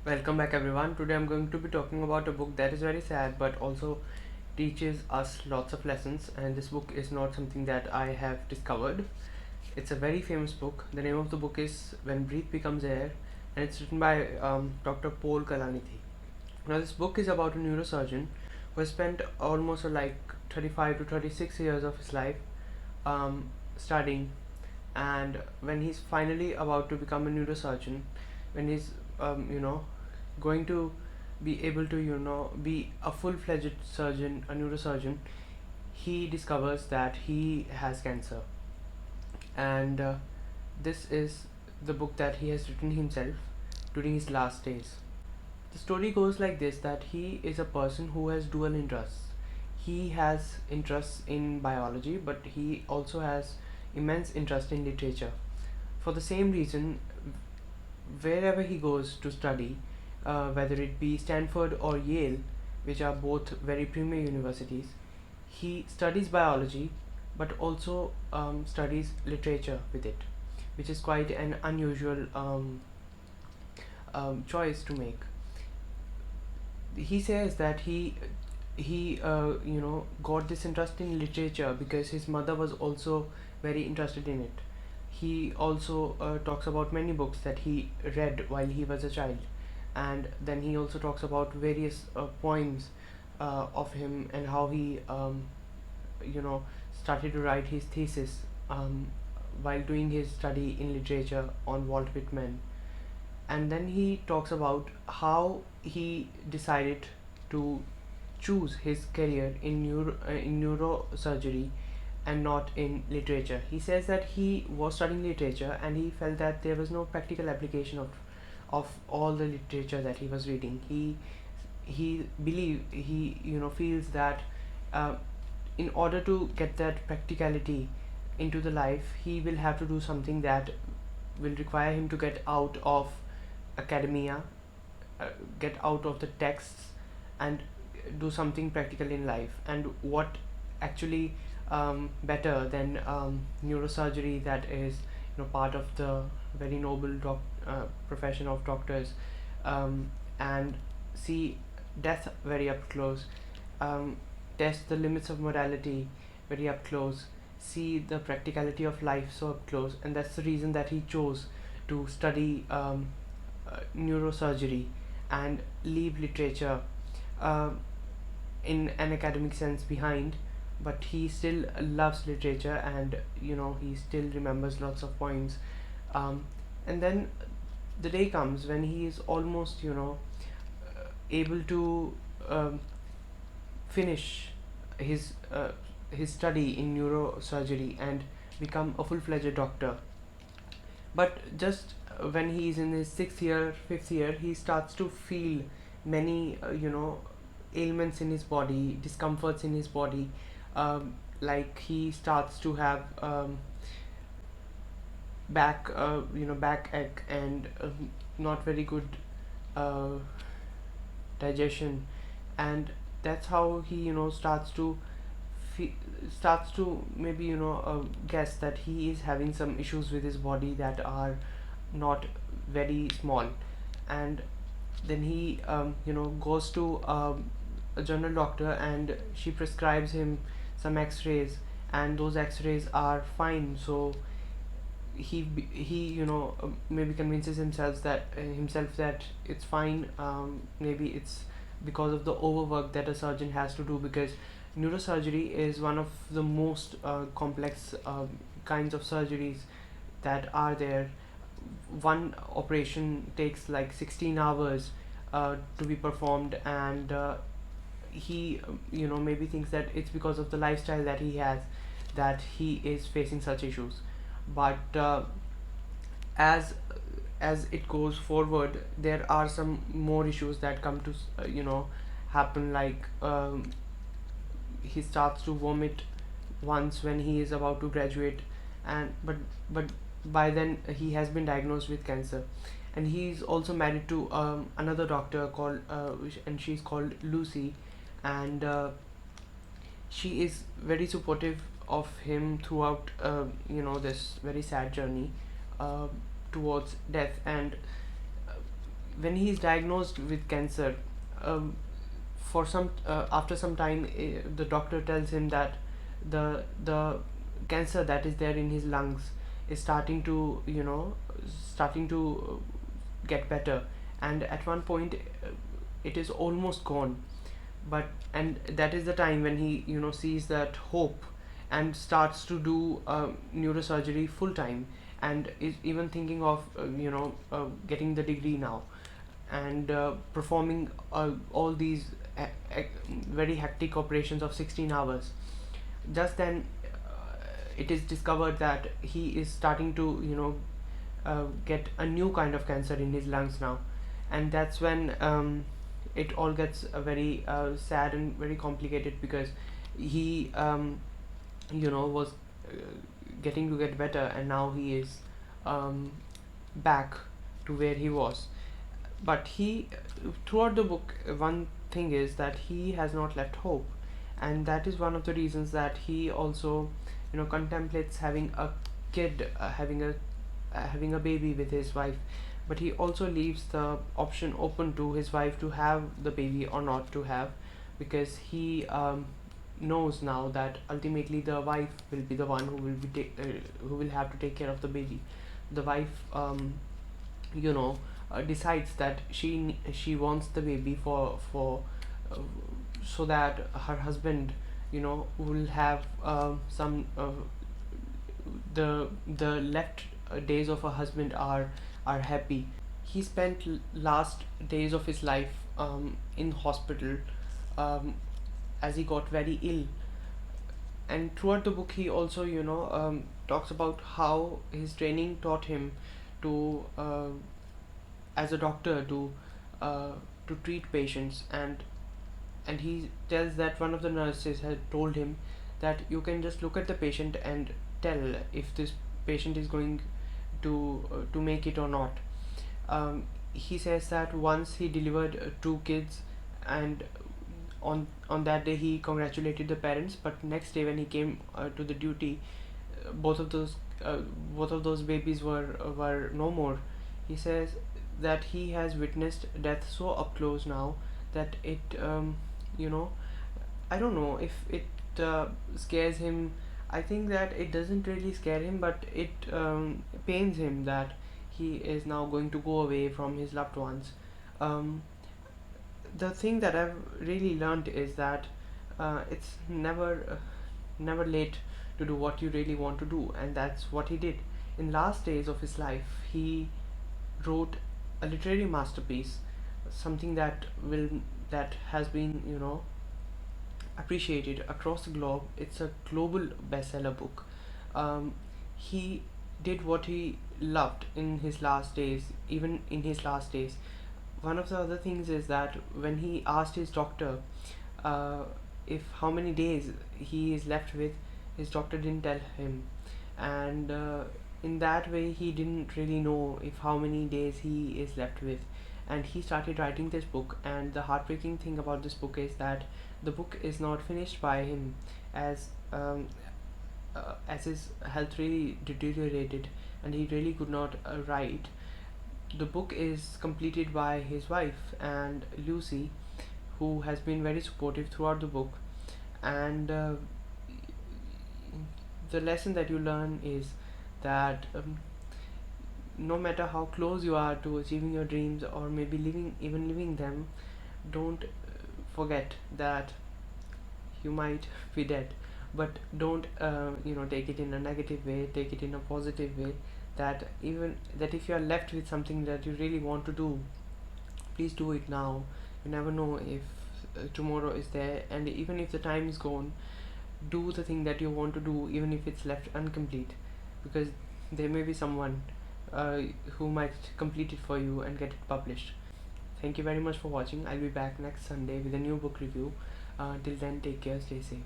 Welcome back, everyone. Today I'm going to be talking about a book that is very sad but also teaches us lots of lessons. And this book is not something that I have discovered, it's a very famous book. The name of the book is When Breath Becomes Air, and it's written by Dr. Paul Kalanithi. Now, this book is about a neurosurgeon who has spent almost 35 to 36 years of his life studying. And when he's finally about to become a neurosurgeon, when he's going to be able to be a full-fledged surgeon, a neurosurgeon, he discovers that he has cancer. And this is the book that he has written himself during his last days. The story goes like this: that he is a person who has dual interests. He has interests in biology, but he also has immense interest in literature. For the same reason, wherever he goes to study, whether it be Stanford or Yale, which are both very premier universities, he studies biology but also studies literature with it, which is quite an unusual choice to make. He says that he got this interest in literature because his mother was also very interested in it. He also talks about many books that he read while he was a child, and then he also talks about various poems of him and how he started to write his thesis while doing his study in literature on Walt Whitman. And then he talks about how he decided to choose his career in neurosurgery and not in literature. He says that he was studying literature and he felt that there was no practical application of all the literature that he was reading. He feels that uh, in order to get that practicality into the life, he will have to do something that will require him to get out of academia, get out of the texts, and do something practical in life. And what actually better than neurosurgery, that is part of the very noble profession of doctors, and see death very up close, um, test the limits of morality very up close, see the practicality of life so up close. And that's the reason that he chose to study neurosurgery and leave literature uh, in an academic sense behind. But he still loves literature, and he still remembers lots of poems. And then the day comes when he is almost able to finish his uh, his study in neurosurgery and become a full-fledged doctor. But just when he is in his sixth year, fifth year, he starts to feel many ailments in his body, discomforts in his body. Like he starts to have backache and not very good uh, digestion. And that's how he starts to maybe guess that he is having some issues with his body that are not very small. And then he goes to a general doctor, and she prescribes him some x-rays, and those x-rays are fine. So he maybe convinces himself that it's fine. Maybe it's because of the overwork that a surgeon has to do, because neurosurgery is one of the most complex kinds of surgeries that are there. One operation takes like 16 hours to be performed. And he maybe thinks that it's because of the lifestyle that he has that he is facing such issues. But as as it goes forward, there are some more issues that come to happen. Like he starts to vomit once when he is about to graduate. And but by then he has been diagnosed with cancer. And he's also married to another doctor called and she's called Lucy. And she is very supportive of him throughout this very sad journey uh, towards death. And when he is diagnosed with cancer, um, for some after some time, the doctor tells him that the cancer that is there in his lungs is starting to get better, and at one point it is almost gone. But and that is the time when he sees that hope, and starts to do neurosurgery full time, and is even thinking of getting the degree now, and performing all these very hectic operations of 16 hours. Just then it is discovered that he is starting to get a new kind of cancer in his lungs now. And that's when it all gets very sad and very complicated, because he was uh, getting to get better, and now he is um, back to where he was. But he throughout the book, one thing is that he has not left hope, and that is one of the reasons that he also contemplates having a kid, having a baby with his wife. But he also leaves the option open to his wife to have the baby or not to have, because he knows now that ultimately the wife will be the one who will have to take care of the baby. The wife you know decides that she wants the baby for uh, so that her husband will have some the left days of her husband are happy. He spent last days of his life in hospital, um, as he got very ill. And throughout the book he also talks about how his training taught him to as a doctor uh, to treat patients. And he tells that one of the nurses had told him that you can just look at the patient and tell if this patient is going to make it or not. He says that once he delivered two kids, and on that day he congratulated the parents, but next day when he came to the duty, uh, both of those uh, both of those babies were no more. He says that he has witnessed death so up close now that it you know I don't know if it scares him. I think that it doesn't really scare him, but it pains him that he is now going to go away from his loved ones. Um, the thing that I've really learned is that it's never late to do what you really want to do, and that's what he did. In last days of his life, he wrote a literary masterpiece, something that has been appreciated across the globe. It's a global bestseller book. He did what he loved in his last days, even in his last days. One of the other things is that when he asked his doctor uh, if how many days he is left with, his doctor didn't tell him. And in that way he didn't really know if how many days he is left with. And he started writing this book, and the heartbreaking thing about this book is that the book is not finished by him, as as his health really deteriorated and he really could not write. The book is completed by his wife and Lucy, who has been very supportive throughout the book. And the lesson that you learn is that no matter how close you are to achieving your dreams, or maybe living them, don't forget that you might be dead. But don't take it in a negative way, take it in a positive way. That even that if you are left with something that you really want to do, please do it now. You never know if tomorrow is there, and even if the time is gone, do the thing that you want to do, even if it's left incomplete, because there may be someone uh, who might complete it for you and get it published. Thank you very much for watching. I'll be back next Sunday with a new book review. Till then, take care, stay safe.